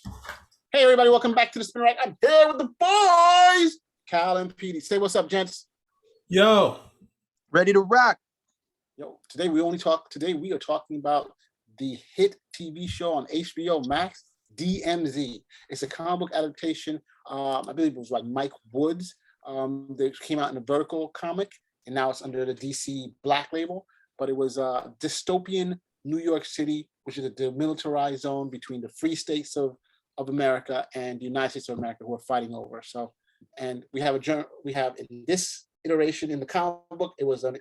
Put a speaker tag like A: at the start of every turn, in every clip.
A: Hey, everybody, welcome back to the Spin Rack. I'm here with the boys, Cal and Petey. Say what's up, gents.
B: Yo.
C: Ready to rock.
A: Yo, today we are talking about the hit TV show on HBO Max, DMZ. It's a comic book adaptation. I believe it was like Mike Woods. That came out in a Vertigo comic, and now it's under the DC Black label. But it was dystopian New York City, which is a demilitarized zone between the free states of America and the United States of America, who are fighting over. So, and we have in this iteration in the comic book, it was an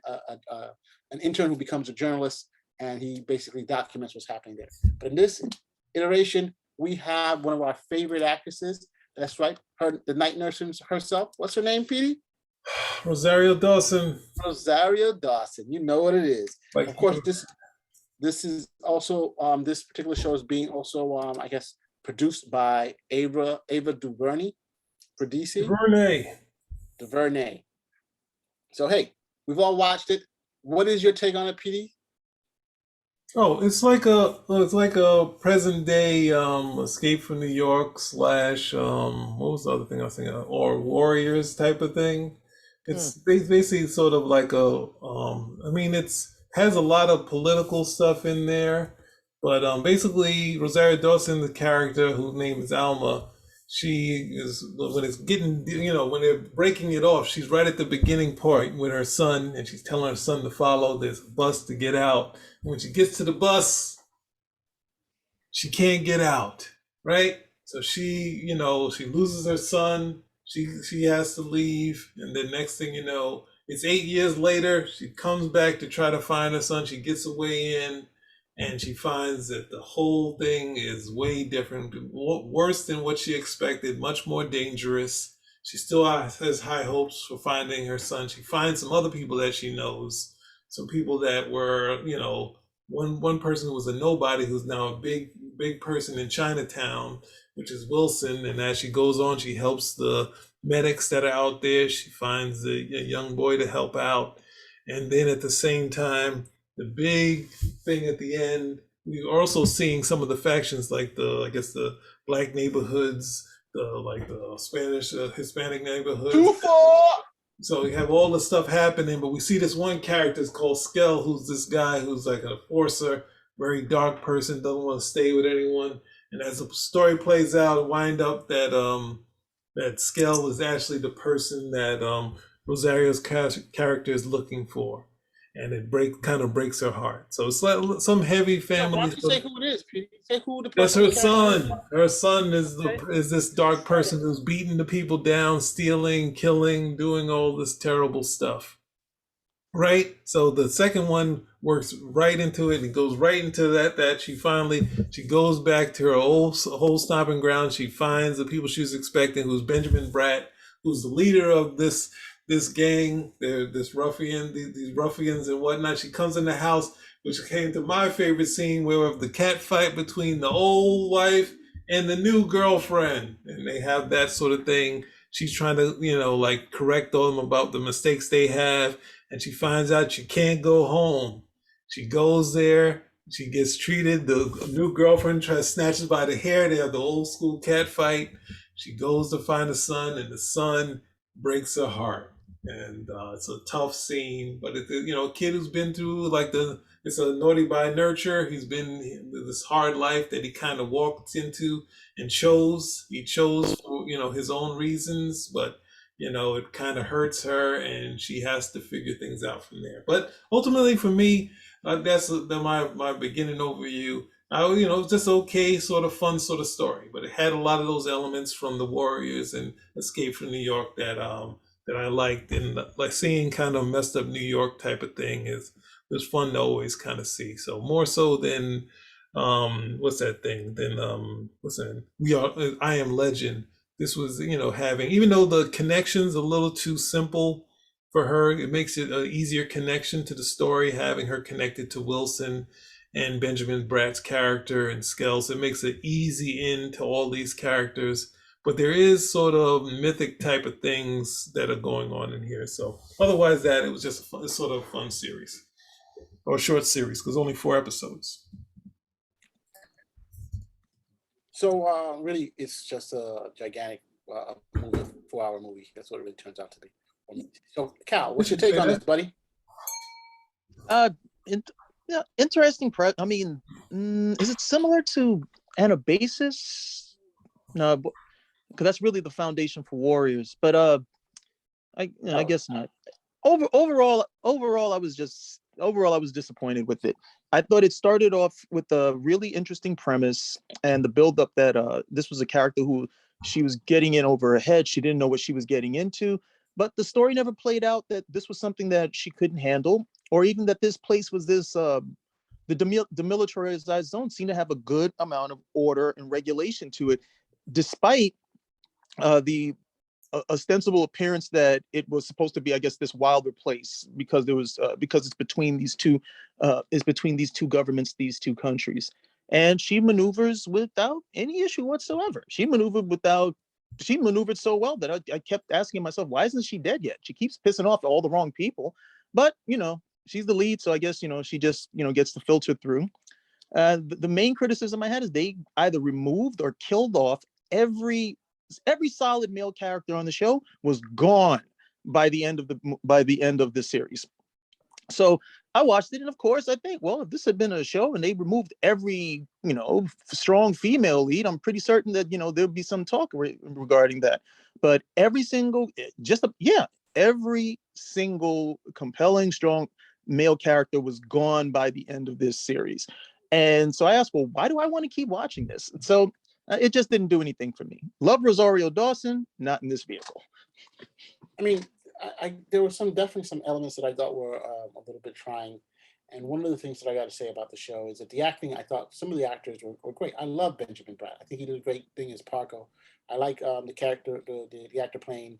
A: intern who becomes a journalist, and he basically documents what's happening there. But in this iteration, we have one of our favorite actresses. That's right, the night nurse herself. What's her name, Petey?
B: Rosario Dawson.
A: Rosario Dawson. You know what it is. Like, of course, this is also this particular show is being also I guess produced by Ava DuVernay for DC. DuVernay. So hey, we've all watched it. What is your take on it, PD?
B: Oh, it's like a present day Escape from New York / what was the other thing I was thinking of? Or Warriors type of thing. It's basically sort of like it's has a lot of political stuff in there, but basically Rosario Dawson, the character whose name is Alma, she is, when it's getting, when they're breaking it off, she's right at the beginning point with her son, and she's telling her son to follow this bus to get out. And when she gets to the bus, she can't get out, right? So she loses her son. She has to leave, and then next thing you know, it's 8 years later. She comes back to try to find her son. She gets away in, and she finds that the whole thing is way different, worse than what she expected, much more dangerous. She still has high hopes for finding her son. She finds some other people that she knows, some people that were, one person who was a nobody who's now a big person in Chinatown, which is Wilson. And as she goes on, she helps the medics that are out there. She finds a young boy to help out. And then at the same time, the big thing at the end, we're also seeing some of the factions, like the black neighborhoods, the Spanish, Hispanic neighborhoods. So we have all the stuff happening, but we see this one character is called Skell, who's this guy who's like a enforcer, very dark person, doesn't want to stay with anyone. And as the story plays out, wind up that Skell is actually the person that Rosario's character is looking for. And it kind of breaks her heart. So it's like some heavy family.
A: Why don't you say who it is, Pete? Say who the
B: That's
A: person
B: her son. Her son is this dark person who's beating the people down, stealing, killing, doing all this terrible stuff. Right? So the second one works right into it and goes right into that she goes back to her whole stomping ground. She finds the people she was expecting, who's Benjamin Bratt, who's the leader of this gang, these ruffians and whatnot. She comes in the house, which came to my favorite scene, where of the cat fight between the old wife and the new girlfriend, and they have that sort of thing. She's trying to, correct them about the mistakes they have, and she finds out she can't go home. She goes there, she gets treated. The new girlfriend snatches by the hair. They have the old school cat fight. She goes to find the son, and the son breaks her heart. And it's a tough scene, but it's a kid who's been through it's a naughty by nurture. He's been this hard life that he kind of walked into and chose. He chose for his own reasons, but it kind of hurts her, and she has to figure things out from there. But ultimately, for me, that's my beginning overview. It's just okay, sort of fun sort of story, but it had a lot of those elements from the Warriors and Escape from New York that I liked, and like seeing kind of messed up New York type of thing was fun to always kind of see. So more so than what's that thing? Then I Am Legend. This was having, even though the connection's a little too simple for her, it makes it an easier connection to the story, having her connected to Wilson and Benjamin Bratt's character and Skell. So it makes it easy into all these characters. But there is sort of mythic type of things that are going on in here. So otherwise it was just a sort of fun series, or short series, because only 4 episodes.
A: So really, it's just a gigantic movie, 4-hour movie. That's what it really turns out to be. So Cal, what's your take on this, buddy?
C: Uh, in, yeah, interesting. I mean, is it similar to Anabasis? No, because that's really the foundation for Warriors. But I
A: No.
C: guess not. Overall, I was disappointed with it. I thought it started off with a really interesting premise and the build up that this was a character who she was getting in over her head. She didn't know what she was getting into, but the story never played out that this was something that she couldn't handle, or even that this place was this the demilitarized zone seemed to have a good amount of order and regulation to it, despite the ostensible appearance that it was supposed to be, I guess, this wilder place because there was because it's between these two governments, these two countries, and she maneuvers without any issue whatsoever. She maneuvered so well that I kept asking myself, why isn't she dead yet? She keeps pissing off all the wrong people, but she's the lead, so I guess she just gets to filter through. The main criticism I had is they either removed or killed off every solid male character on the show was gone by the end of the series. So I watched it, and of course, I think, well, if this had been a show and they removed every strong female lead, I'm pretty certain that there'd be some talk regarding that. But every single compelling, strong male character was gone by the end of this series. And so I asked, well, why do I want to keep watching this? So it just didn't do anything for me. Love Rosario Dawson, not in this vehicle.
A: I mean, there were definitely some elements that I thought were a little bit trying. And one of the things that I got to say about the show is that the acting, I thought some of the actors were great. I love Benjamin Bratt. I think he did a great thing as Parko. I like the character, the actor playing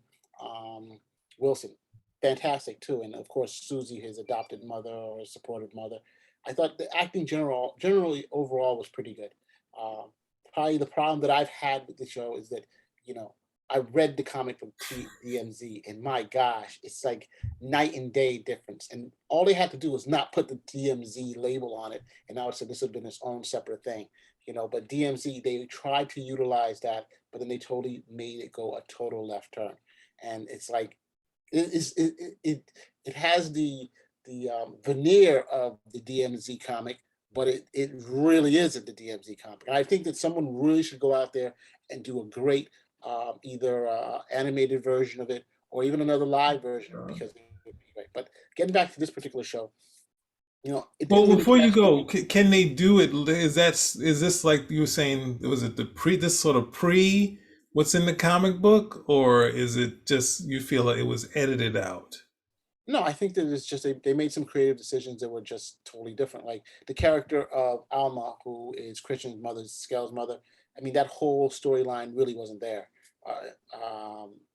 A: Wilson. Fantastic too. And of course, Susie, his adopted mother or his supportive mother. I thought the acting generally overall was pretty good. Um, Probably the problem that I've had with the show is that, you know, I read the comic from DMZ, and my gosh, it's like night and day difference. And all they had to do was not put the DMZ label on it, and I would say this would have been its own separate thing, But DMZ, they tried to utilize that, but then they totally made it go a total left turn, and it's like it has the veneer of the DMZ comic, but it really isn't the DMZ comic. And I think that someone really should go out there and do a great either animated version of it or even another live version because it would be great. But getting back to this particular show, it
B: Well,
A: didn't really
B: before you
A: catch me.
B: go, can they do it? Is this like you were saying? Was it this sort of pre what's in the comic book, or is it just you feel like it was edited out?
A: No, I think that it's just they made some creative decisions that were just totally different. Like the character of Alma, who is Christian's mother, Scale's mother. I mean, that whole storyline really wasn't there.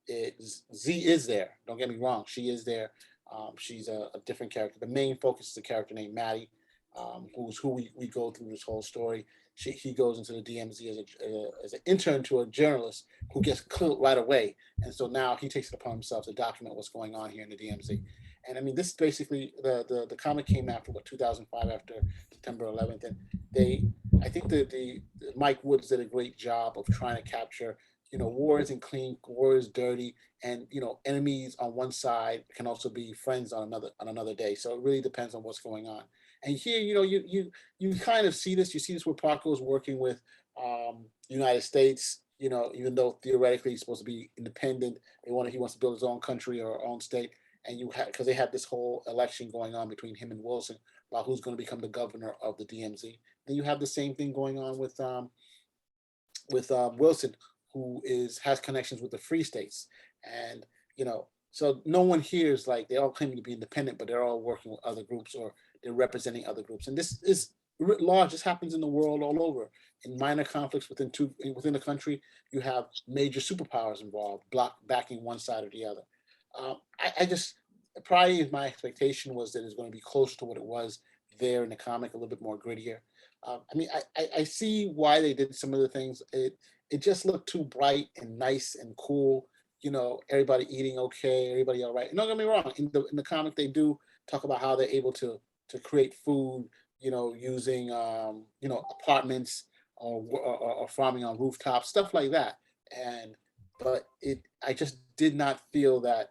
A: Z is there. Don't get me wrong, she is there. She's a different character. The main focus is a character named Maddie, who's who we go through this whole story. He goes into the DMZ as an intern to a journalist who gets killed right away, and so now he takes it upon himself to document what's going on here in the DMZ. And I mean, this basically the comic came after 2005, after September 11th, and I think the Mike Woods did a great job of trying to capture, war isn't clean, war is dirty, and enemies on one side can also be friends on another day. So it really depends on what's going on. And here, you kind of see this. You see this where Paco is working with the United States. Even though theoretically he's supposed to be independent, he wants to build his own country or own state. And you have, because they have this whole election going on between him and Wilson about who's going to become the governor of the DMZ. Then you have the same thing going on with Wilson, who has connections with the free states, and so no one here is like, they all claim to be independent, but they're all working with other groups or they're representing other groups, and this is writ large. This happens in the world all over. In minor conflicts within the country, you have major superpowers involved, backing one side or the other. I just probably my expectation was that it's going to be closer to what it was there in the comic, a little bit more grittier. I mean, I see why they did some of the things. It just looked too bright and nice and cool. Everybody eating okay, everybody all right. And don't get me wrong. In the comic, they do talk about how they're able to create food. Using apartments or farming on rooftops, stuff like that. But I just did not feel that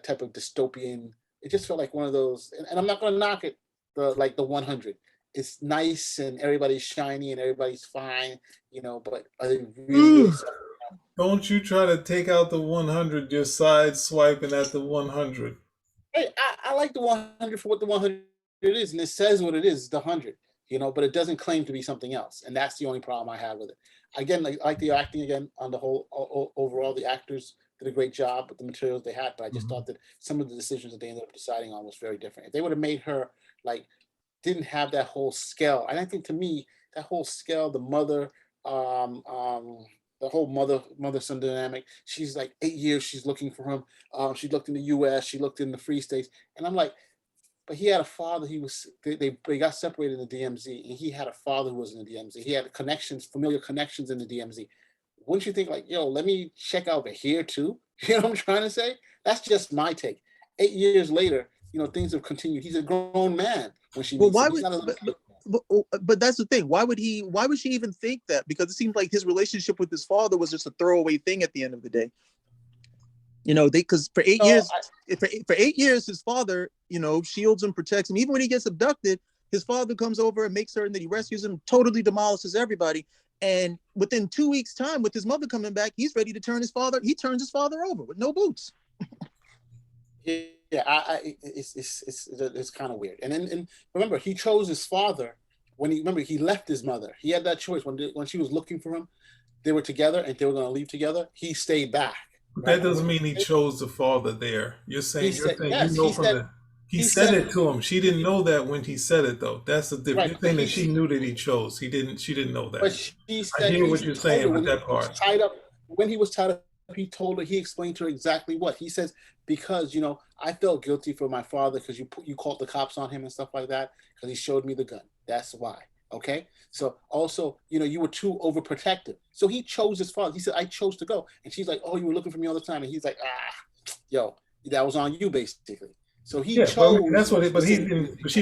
A: type of dystopian. It just felt like one of those, and I'm not going to knock it, the 100. It's nice and everybody's shiny and everybody's fine, but are they really
B: Don't you try to take out the 100, you're side swiping at the 100.
A: Hey, I like the 100 for what the 100 is, and it says what it is, the 100, but it doesn't claim to be something else, and that's the only problem I have with it. Again, I like the acting again on the whole. Overall, the actors did a great job with the materials they had, but I just thought that some of the decisions that they ended up deciding on was very different. If they would have made her like didn't have that whole scale, and I think to me that whole scale, the mother, the whole mother-son dynamic. She's like 8 years. She's looking for him. She looked in the U.S. She looked in the Free States, and I'm like, but he had a father. They got separated in the DMZ, and he had a father who was in the DMZ. He had connections, familiar connections in the DMZ. Wouldn't you think like, yo, let me check out over here too? You know what I'm trying to say? That's just my take. 8 years later, things have continued. He's a grown man when she meets him. He's not a
C: but that's the thing. Why would she even think that? Because it seemed like his relationship with his father was just a throwaway thing at the end of the day. Because for 8 years, for 8 years, his father, shields and protects him. Even when he gets abducted, his father comes over and makes certain that he rescues him, totally demolishes everybody. And within 2 weeks' time, with his mother coming back, he's ready to turn his father. He turns his father over with no boots.
A: Yeah, it's kind of weird. And remember, he chose his father he left his mother. He had that choice when she was looking for him. They were together and they were going to leave together. He stayed back.
B: Right? That doesn't mean he chose the father there. You're saying
A: yes,
B: he said it to him. She didn't know that when he said it though. That's the difference.
A: Right,
B: You're saying that she knew that he chose. She didn't know that.
A: But she said,
B: I hear what you're saying with that part.
A: When he was tied up, he told her, he explained to her exactly what he says, because I felt guilty for my father because you called the cops on him and stuff like that because he showed me the gun. That's why. Okay. So also, you were too overprotective. So he chose his father. He said, I chose to go. And she's like, oh, you were looking for me all the time. And he's like, yo, that was on you basically. So he chose.
B: Well, that's what. But she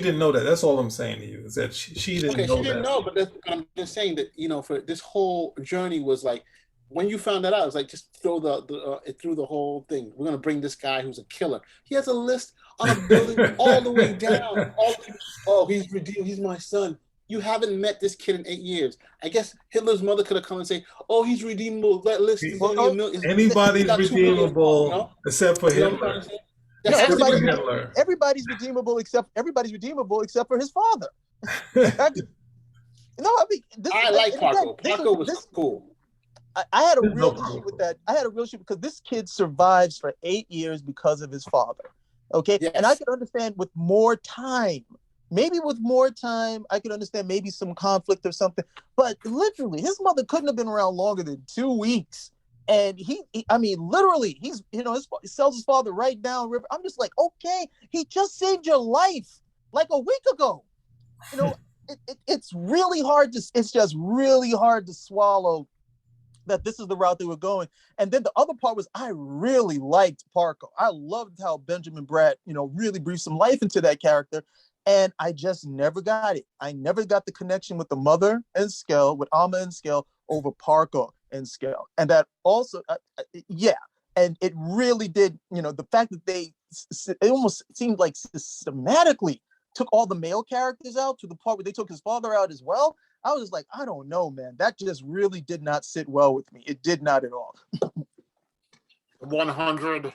B: didn't know that. That's all I'm saying to you is that she didn't know that.
A: She didn't know, but I'm just saying that for this whole journey was like, when you found that out, it was like, just throw through the whole thing. We're gonna bring this guy who's a killer. He has a list on a building all the way down. He's redeemed. He's my son. You haven't met this kid in 8 years. I guess Hitler's mother could have come and say, "Oh, he's redeemable. That list is only $1 million."
B: Anybody's redeemable except for Hitler.
C: Everybody's redeemable except for his father.
A: I like Parko. Parko was cool.
C: I had a real issue with that. I had a real issue because this kid survives for 8 years because of his father. Okay. Yes. And I could understand with more time, I could understand maybe some conflict or something. But literally, his mother couldn't have been around longer than 2 weeks. And he literally, he sells his father right down river. I'm just like, okay, he just saved your life like a week ago. It's really hard it's just really hard to swallow that this is the route they were going. And then the other part was, I really liked Parko. I loved how Benjamin Bratt, really breathed some life into that character. And I just never got it. I never got the connection with the mother and Skell, with Alma and Skell, over Parko and Skell. And that also, and it really did, the fact that it almost seemed like systematically took all the male characters out to the part where they took his father out as well. I was like, I don't know, man. That just really did not sit well with me. It did not at all.
A: 100.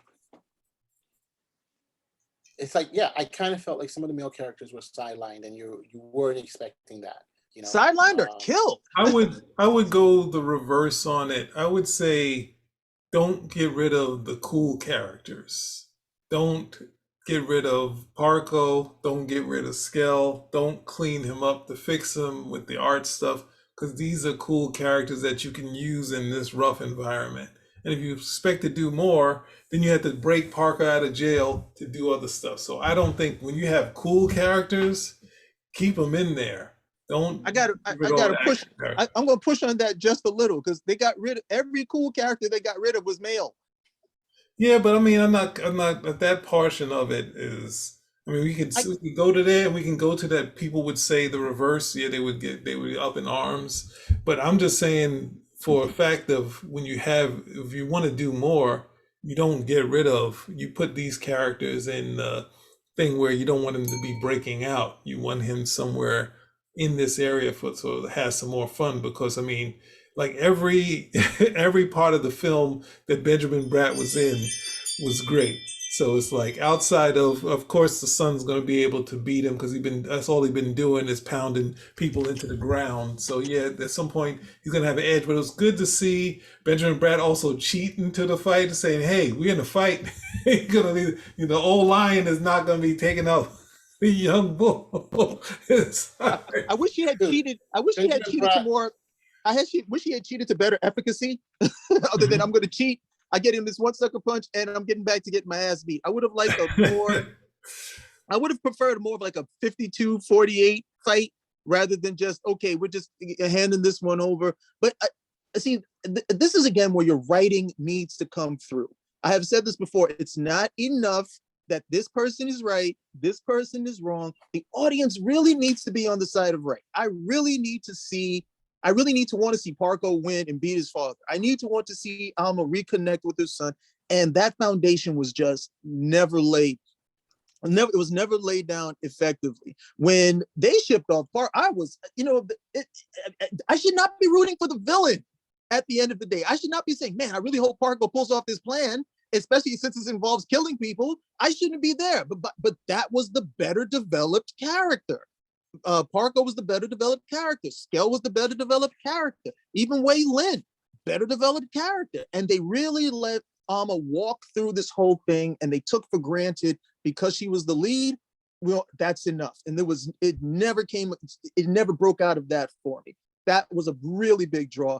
A: It's like, I kind of felt like some of the male characters were sidelined, and you weren't expecting that.
C: Sidelined or killed.
B: I would go the reverse on it. I would say, don't get rid of the cool characters. Don't get rid of Parko. Don't get rid of Skell. Don't clean him up to fix him with the art stuff, because these are cool characters that you can use in this rough environment. And if you expect to do more, then you have to break Parker out of jail to do other stuff. So I don't think when you have cool characters, keep them in there. Don't.
C: I gotta push. I'm gonna push on that just a little, because they got rid of every cool character they got rid of was male.
B: Yeah, but I mean, I'm not. That portion of it is I mean, we could go to there, and we can go to that. People would say the reverse. Yeah, they would be up in arms. But I'm just saying, for a fact of when if you want to do more, you don't get rid of. You put these characters in the thing where you don't want him to be breaking out. You want him somewhere in this area so it has some more fun. Because I mean, like every every part of the film that Benjamin Bratt was in was great. So it's like outside of course, the son's going to be able to beat him because that's all he's been doing is pounding people into the ground. So yeah, at some point he's going to have an edge. But it was good to see Benjamin Bratt also cheating to the fight and saying, "Hey, we're in a fight. The old lion is not going to be taking out the young bull."
C: I wish he had cheated. I wish he had cheated to more. Wish he had cheated to better efficacy, other than I'm going to cheat. I get him this one sucker punch, and I'm getting back to getting my ass beat. I would have liked I would have preferred more of like a 52-48 fight rather than just, okay, we're just handing this one over. But see, this is again where your writing needs to come through. I have said this before. It's not enough that this person is right, this person is wrong. The audience really needs to be on the side of right. I really need to want to see Parko win and beat his father. I need to want to see Alma reconnect with his son. And that foundation was just never laid. It was never laid down effectively. When they shipped off, I was, I should not be rooting for the villain at the end of the day. I should not be saying, man, I really hope Parko pulls off this plan, especially since it involves killing people. I shouldn't be there. But that was the better developed character. Parko was the better developed character. Skell was the better developed character. Even Wei Lin, better developed character. And they really let Alma walk through this whole thing, and they took for granted because she was the lead. Well, that's enough. And it never broke out of that for me. That was a really big draw.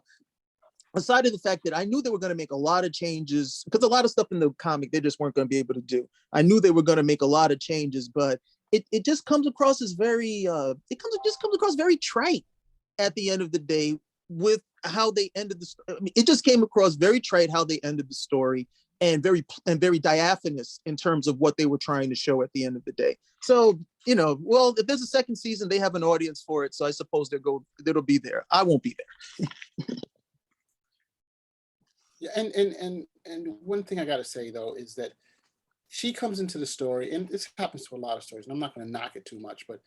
C: Aside of the fact that I knew they were going to make a lot of changes, because a lot of stuff in the comic they just weren't going to be able to do. I knew they were going to make a lot of changes, but it just comes across as very very trite at the end of the day with how they ended the story. I mean, it just came across very trite how they ended the story, and very diaphanous in terms of what they were trying to show at the end of the day. So, if there's a second season, they have an audience for it. So I suppose it'll be there. I won't be there.
A: Yeah, and one thing I got to say though is that she comes into the story, and this happens to a lot of stories, and I'm not going to knock it too much, but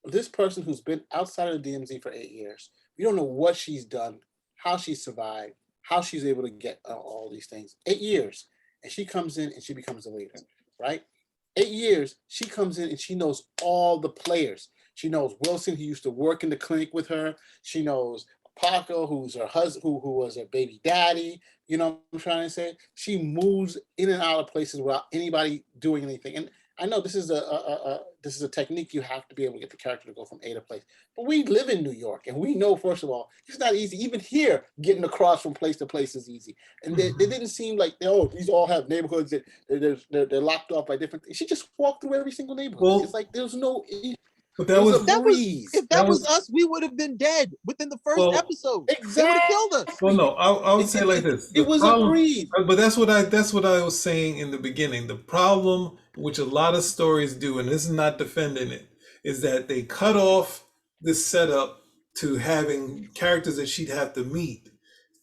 A: this person who's been outside of the DMZ for 8 years, we don't know what she's done, how she survived, how she's able to get all these things. 8 years, and she comes in and she becomes a leader, right? 8 years, she comes in and she knows all the players. She knows Wilson, who used to work in the clinic with her. She knows Paco, who's her husband, who was her baby daddy. You know what I'm trying to say? She moves in and out of places without anybody doing anything. And I know this is a technique you have to be able to get the character to go from A to place. But we live in New York, and we know, first of all, it's not easy. Even here, getting across from place to place is easy. And they didn't seem like, these all have neighborhoods that they're locked off by different things. She just walked through every single neighborhood. Well, it's like there's no...
B: But if
C: that was us, we would have been dead within the first episode.
A: Exactly.
C: They would have killed us.
B: Well, no, I would say like this.
A: It was a breeze.
B: But that's what I was saying in the beginning. The problem, which a lot of stories do, and this is not defending it, is that they cut off this setup to having characters that she'd have to meet.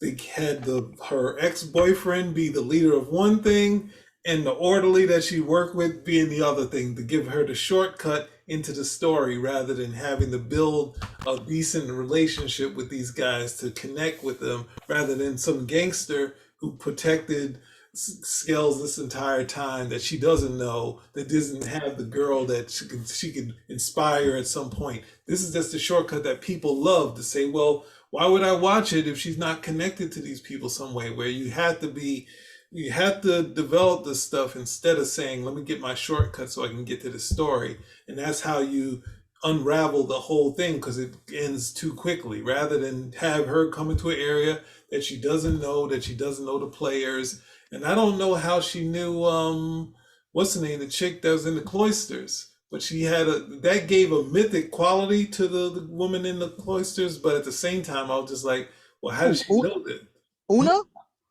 B: They had her ex-boyfriend be the leader of one thing, and the orderly that she worked with being the other thing, to give her the shortcut into the story rather than having to build a decent relationship with these guys to connect with them, rather than some gangster who protected Skels this entire time that she doesn't know, that doesn't have the girl that she could inspire at some point. This is just a shortcut that people love to say, well, why would I watch it if she's not connected to these people some way? Where you have to develop this stuff instead of saying, let me get my shortcut so I can get to the story. And that's how you unravel the whole thing, because it ends too quickly, rather than have her come into an area that she doesn't know the players. And I don't know how she knew, what's the name, the chick that was in the cloisters. But she had that gave a mythic quality to the woman in the cloisters. But at the same time, I was just like, well, how did she know that?
C: Una?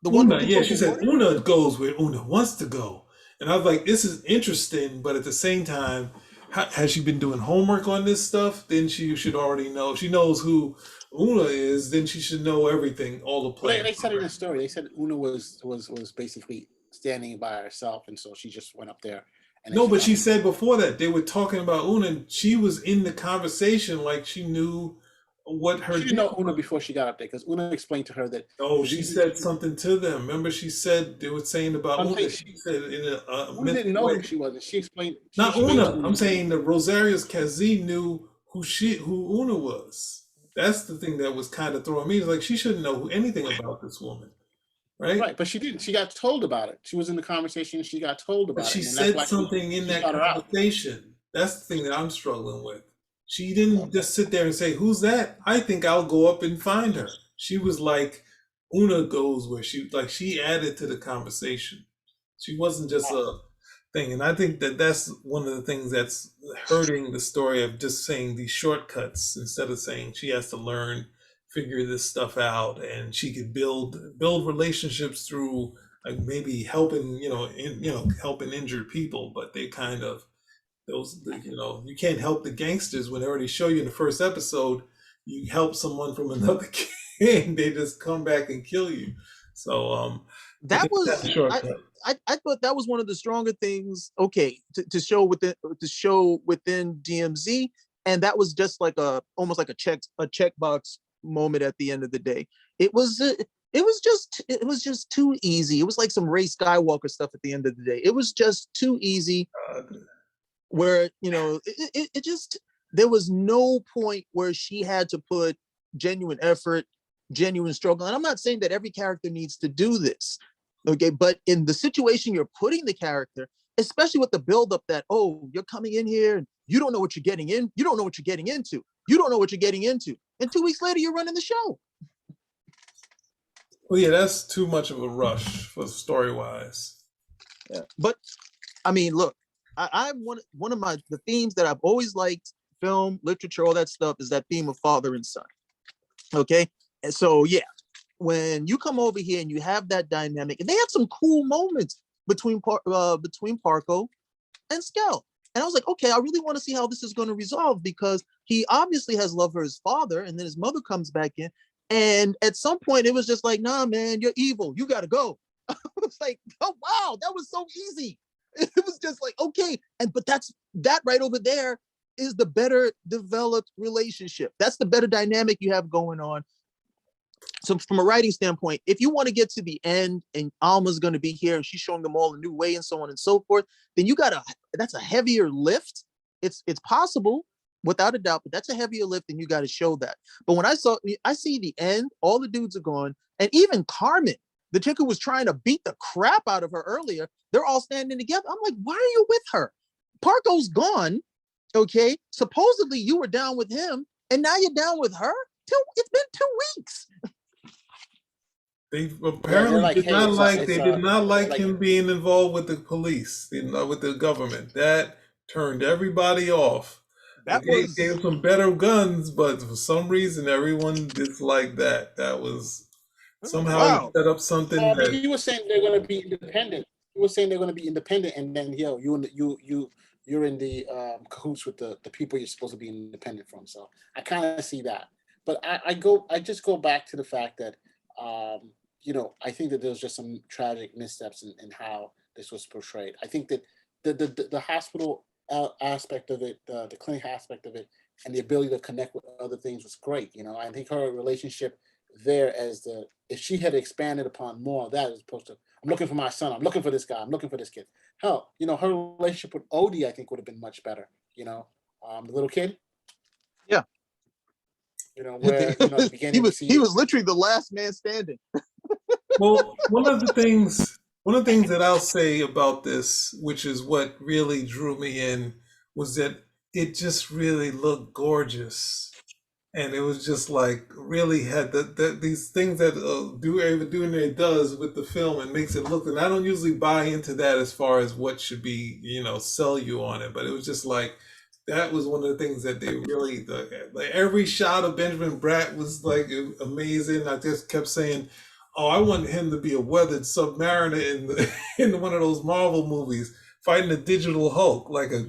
B: Una, yeah, she said Una goes where Una wants to go. And I was like, this is interesting, but at the same time, has she been doing homework on this stuff? Then she should already know. If she knows who Una is, then she should know everything, all the
A: Well,
B: plans.
A: they said in the story, they said Una was basically standing by herself, and so she just went up there, and then
B: No,
A: she
B: but
A: kind
B: she
A: of.
B: said before that they were talking about Una, and she was in the conversation like she knew what her
A: She didn't
B: deal
A: know Una
B: was.
A: before she got up there because Una explained to her that
B: Oh,
A: the
B: she
A: reason
B: said something to them. Remember, she said they were saying about
A: I'm
B: Una.
A: saying
B: She said in a
A: Una didn't
B: mental
A: know
B: way.
A: who she was, and she explained. She
B: Not
A: explained to
B: Una. I'm
A: Una.
B: saying that Rosaria's Kazi knew who Una was. That's the thing that was kind of throwing me. It's like she shouldn't know anything about this woman, right?
A: Right, but she didn't. She got told about it. She was in the conversation. She got told
B: But
A: about it,
B: she
A: and then that's
B: said
A: why
B: something in
A: she
B: that
A: sought her out.
B: conversation. That's the thing that I'm struggling with. She didn't just sit there and say, "Who's that?" I think I'll go up and find her. She was like, Una goes where she added to the conversation. She wasn't just a thing, and I think that that's one of the things that's hurting the story of just saying these shortcuts instead of saying she has to learn, figure this stuff out, and she could build relationships through like maybe helping helping injured people, but they kind of you can't help the gangsters when they already show you in the first episode you help someone from another gang, they just come back and kill you. So I
C: That
B: think that's a
C: was
B: shortcut.
C: I thought that was one of the stronger things. Okay, to show within DMZ, and that was just like almost like a checkbox moment at the end of the day. It was just too easy. It was like some Ray Skywalker stuff at the end of the day. It was just too easy. Where it just there was no point where she had to put genuine effort, genuine struggle. And I'm not saying that every character needs to do this, okay? But in the situation you're putting the character, especially with the buildup that, oh, you're coming in here and you don't know what you're getting in, you don't know what you're getting into, you don't know what you're getting into, and 2 weeks later you're running the show.
B: Well, yeah, that's too much of a rush for story wise.
C: Yeah. But I mean, look, I'm one of the themes that I've always liked, film, literature, all that stuff, is that theme of father and son. Okay, and so yeah, when you come over here and you have that dynamic, and they had some cool moments between Parko and Skell, and I was like, okay, I really want to see how this is going to resolve, because he obviously has love for his father, and then his mother comes back in, and at some point it was just like, nah, man, you're evil, you got to go. I was like, oh wow, that was so easy. It was just like, okay, but that right over there is the better developed relationship. That's the better dynamic you have going on. So from a writing standpoint, if you want to get to the end and Alma's going to be here and she's showing them all a new way and so on and so forth, then that's a heavier lift. It's possible without a doubt, but that's a heavier lift, and you got to show that. But when I see the end, all the dudes are gone, and even Carmen, the chick who was trying to beat the crap out of her earlier, they're all standing together. I'm like, why are you with her? Parko's gone. Okay, supposedly you were down with him, and now you're down with her. It's been 2 weeks.
B: They apparently
A: like,
B: did
A: hey,
B: not like.
A: it's
B: They did not like
A: like
B: him being involved with the police, with the government. That turned everybody off.
C: That
B: They
C: was
B: gave some better guns, but for some reason, everyone disliked that. That was somehow he
C: wow.
B: set up something
A: I mean,
B: that
A: he was saying they're going to be independent. He was saying they're going to be independent, and then you're in the cahoots with the people you're supposed to be independent from. So I kind of see that, but I just go back to the fact that I think that there's just some tragic missteps in how this was portrayed. I think that the hospital aspect of it, the clinic aspect of it, and the ability to connect with other things was great. I think her relationship there, if she had expanded upon more of that, as opposed to, I'm looking for my son, I'm looking for this guy, I'm looking for this kid. Hell, her relationship with Odie, I think, would have been much better. The little kid.
C: Yeah.
A: Where at the beginning
C: he was literally the last man standing.
B: Well, one of the things that I'll say about this, which is what really drew me in, was that it just really looked gorgeous, and it was just like really had these things that doing it does with the film and makes it look. And I don't usually buy into that as far as what should be sell you on it, but it was just like that was one of the things that they really like every shot of Benjamin Bratt was like amazing. I just kept saying, Oh, I want him to be a weathered submariner in one of those Marvel movies, fighting a digital Hulk, like a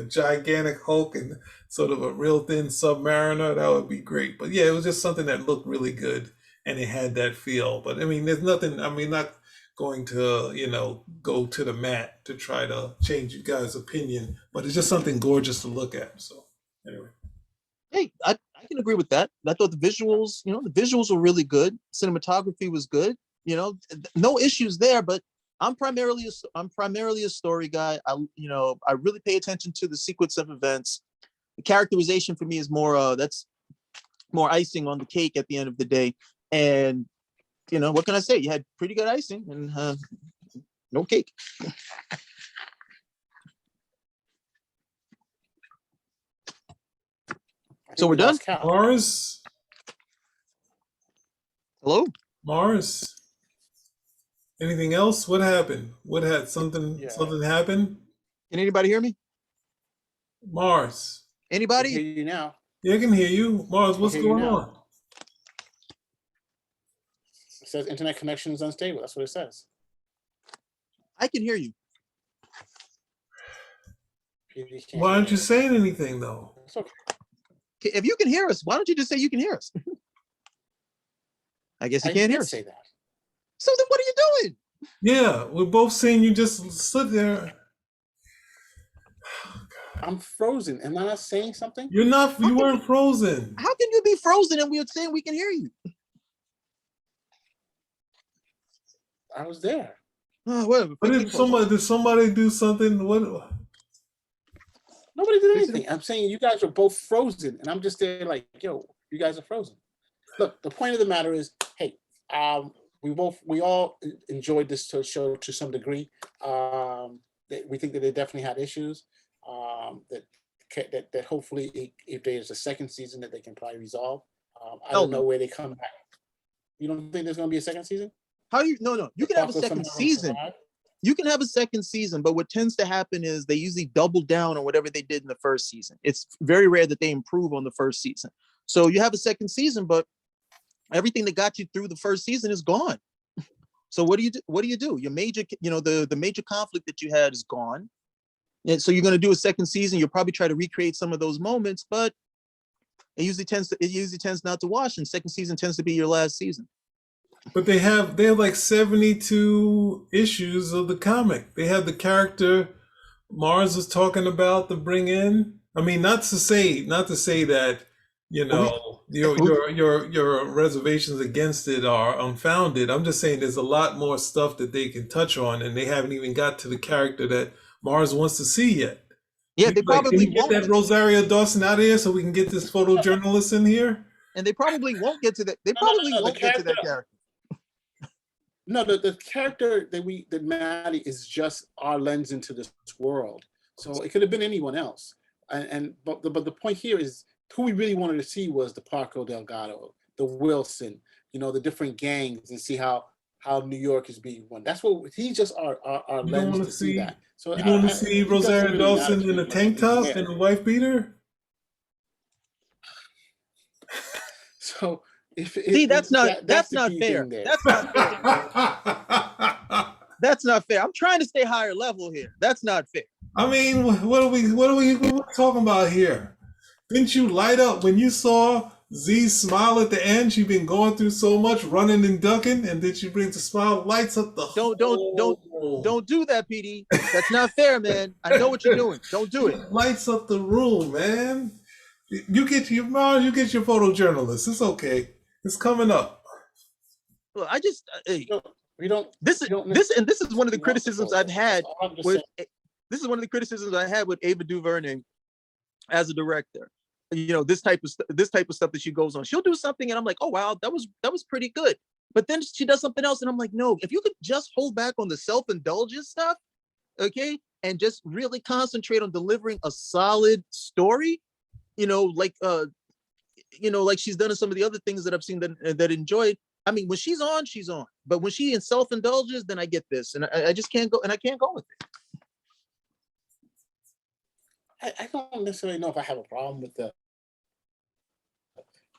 B: gigantic Hulk and sort of a real thin submariner. That would be great. But yeah, it was just something that looked really good and it had that feel. But I mean, there's nothing. I mean, not going to go to the mat to try to change you guys' opinion, but it's just something gorgeous to look at. So anyway.
C: Hey, I can agree with that. I thought the visuals were really good. Cinematography was good. No issues there. But I'm primarily a story guy. I really pay attention to the sequence of events. The characterization for me is that's more icing on the cake at the end of the day. And what can I say? You had pretty good icing and no cake. So we're done.
B: Mars.
C: Hello?
B: Mars. Anything else? What happened? What had something happened?
C: Can anybody hear me?
B: Mars.
C: Anybody?
A: I can hear you now.
B: Yeah, I can hear you. Mars, what's going on?
A: It says internet connection is unstable. That's what it says.
C: I can hear you.
B: Why aren't you saying anything though?
A: It's okay.
C: If you can hear us, why don't you just say you can hear us? I guess you can't hear us.
A: Say that.
C: So then what are you doing?
B: Yeah, we're both saying you just stood there.
A: I'm frozen. Am I not saying something?
B: You're not. You weren't frozen.
C: How can you be frozen and we're saying we can hear you?
A: I was there.
C: Oh, whatever.
B: But did somebody do something? What?
A: Nobody did anything. I'm saying you guys are both frozen, and I'm just there like, yo, you guys are frozen. Look, the point of the matter is, hey, we all enjoyed this show to some degree. We think that they definitely had issues. That hopefully, if there's a second season, that they can probably resolve. I don't know where they come back. You don't think there's going to be a second season?
C: No. You can have a second season. You can have a second season, but what tends to happen is they usually double down on whatever they did in the first season. It's very rare that they improve on the first season. So you have a second season, but everything that got you through the first season is gone. So what do you do? Your major, the major conflict that you had is gone. And so you're going to do a second season. You'll probably try to recreate some of those moments, but it usually tends not to wash. And second season tends to be your last season.
B: But they have like 72 issues of the comic. They have the character Mars was talking about to bring in. I mean, not to say that your reservations against it are unfounded. I'm just saying there's a lot more stuff that they can touch on, and they haven't even got to the character that Mars wants to see yet.
C: Yeah, they probably
B: can you get that Rosario Dawson out of here so we can get this photojournalist in here.
C: And they probably won't get to that. They probably won't get to that character.
A: No, the character that Maddie is just our lens into this world. So it could have been anyone else. But the point here is who we really wanted to see was the Parco Delgado, the Wilson, the different gangs, and see how New York is being run. That's what he's just our lens to see that. So
B: you don't want to see Rosario Dawson in a tank top and a wife beater?
A: So
C: that's not fair. That's not fair. That's not fair. I'm trying to stay higher level here. That's not fair.
B: I mean, what are we talking about here? Didn't you light up when you saw Z's smile at the end? She'd been going through so much, running and ducking, and then she brings the smile, lights up the
C: Don't do that, PD. That's not fair, man. I know what you're doing. Don't do it.
B: Lights up the room, man. You get your photojournalist. It's okay. It's coming up.
C: Well, I just
A: we don't.
C: This is one of the criticisms I've had with. This is one of the criticisms I had with Ava DuVernay as a director. This type of stuff that she goes on. She'll do something, and I'm like, oh wow, that was pretty good. But then she does something else, and I'm like, no. If you could just hold back on the self-indulgence stuff, okay, and just really concentrate on delivering a solid story, like she's done in some of the other things that I've seen that enjoyed. I mean, when she's on, she's on. But when she in self-indulges, then I get this, and I just can't go, and I can't go with it.
A: I don't necessarily know if I have a problem with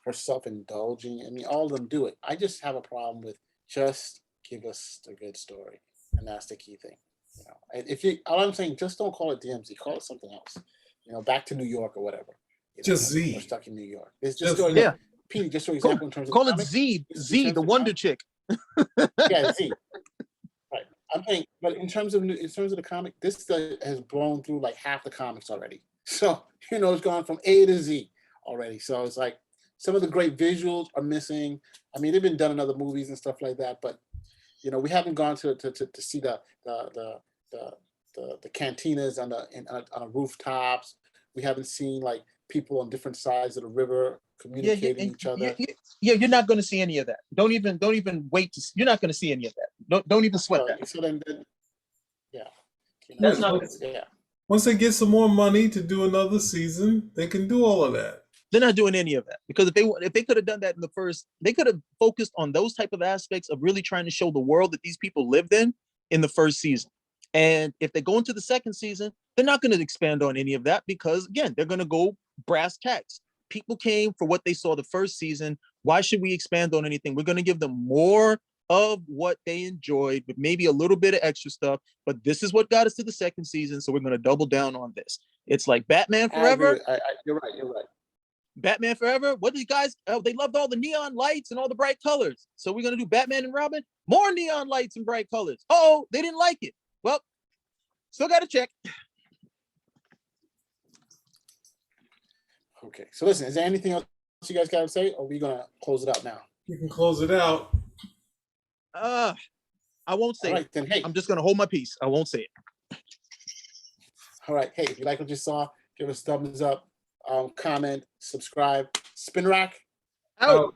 A: herself indulging. I mean, all of them do it. I just have a problem with just give us a good story, and that's the key thing. You know, and if you, all I'm saying, just don't call it DMZ, call it something else. You know, back to New York or whatever. You know,
B: Just
A: we're
B: Z.
A: stuck in New York. It's just
B: Just
A: story.
C: Yeah.
A: Petey, just for example, in terms of
C: Call it
A: comics,
C: Z,
A: in
C: Z,
A: terms
C: the
A: of
C: Wonder
A: comics,
C: Chick.
A: yeah, Z. Right. I'm saying, but in terms of the comic, this has blown through like half the comics already. So you know, it's gone from A to Z already. So it's like some of the great visuals are missing. I mean, they've been done in other movies and stuff like that, but you know, we haven't gone to see the cantinas on the rooftops. We haven't seen like people on different sides of the river communicating each other.
C: You're not going to see any of that. Don't even wait to. You're not going to see any of that. Don't even sweat that.
A: So then yeah, you know,
C: That's not.
A: yeah.
B: Once they get some more money to do another season, they can do all of that.
C: They're not doing any of that, because if they could have done that in the first, they could have focused on those type of aspects of really trying to show the world that these people lived in the first season. And if they go into the second season, they're not going to expand on any of that, because again, they're going to go brass tacks. People came for what they saw the first season. Why should we expand on anything? We're going to give them more of what they enjoyed with maybe a little bit of extra stuff, but this is what got us to the second season, so we're going to double down on this. It's like Batman Forever.
A: You're right.
C: Batman Forever. What these guys? Oh, they loved all the neon lights and all the bright colors. So we're gonna do Batman and Robin. More neon lights and bright colors. Oh, they didn't like it. Well, still got to check.
A: Okay. So listen, is there anything else you guys got to say, or are we gonna close it out now?
B: You can close it out.
C: I won't say it.
A: Then hey,
C: I'm just gonna hold my peace. I won't say it.
A: All right. Hey, if you like what you saw, give us a thumbs up, comment, subscribe. Spin Rack
C: Out.